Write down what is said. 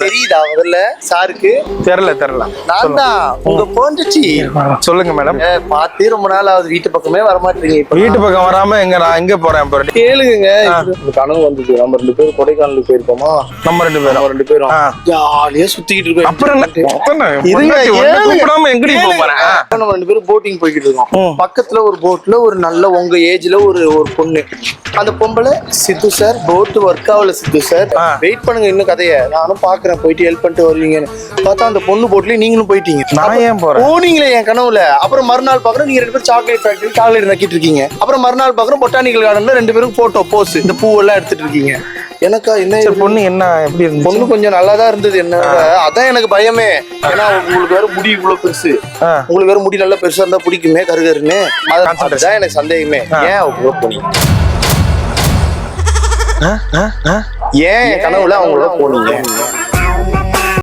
தெரியுதா முதல்ல சாருக்கு? தெரியல நான் தான் உங்க போன்றுச்சு. சொல்லுங்க மேடம். பாத்து ரொம்ப நாள் ஆகுது, வீட்டு பக்கமே வரமாட்டீங்க. இப்ப வீட்டு பக்கம் வராம நான் எங்க போறேன்? கேளுங்க, கனவு வந்தது. நம்ம 2 பேரும் கொடைக்கானலுக்கு போயிருக்கோமா? நம்ம 2 பேரும் ஜாலியா சுத்திக்கிட்டு இருக்கோம். அப்புறம் எங்கடி போறேன்? நம்ம 2 பேரும் போட்டிங் போய்கிட்டு இருக்கோம். பக்கத்துல ஒரு போட்ல ஒரு நல்ல உங்க ஏஜ்ல ஒரு பொண்ணு. அந்த பொம்பளை, சித்து சார் போட் ஒர்க் ஆகல சித்து சார், வெயிட் பண்ணுங்க இன்னும் கதைய நானும் பாக்குறேன், போயிட்டு ஹெல்ப் பண்ணிட்டு வருவீங்கன்னு பார்த்தா அந்த பொண்ணு போட்லயே நீங்களும் போயிட்டீங்க. நான் ஏன் போறேன்? போனீங்களே என் கனவுல. அப்புறம் மறுநாள் பாக்குறேன் நீங்க 2 பேரும் சாக்லேட் ஃபேக்டரி சாக்லேட் நக்கிட்டு இருக்கீங்க. அப்புறம் மறுநாள் பாக்குறேன் பொட்டானிக்கல் கார்டன்ல 2 பேரும் போட்டோ போஸ் இந்த பூவெல்லாம் எடுத்துட்டு இருக்கீங்க. எனக்கா என்ன பொண்ணு என்ன எப்படி இருந்துச்சு? பொண்ணு கொஞ்சம் நல்லாதான் இருந்தது. என்ன அதான் எனக்கு பயமே. ஏன்னா உங்களுக்கு வேற முடி இவ்வளவு பெருசு, உங்களுக்கு வேற முடி நல்லா பெருசா இருந்தா பிடிக்குமே கருகருன்னு. அதுதான் எனக்கு சந்தேகமே. ஏன் அவங்க போனீங்க? ஏன் கனவுல அவங்களோட போனீங்க?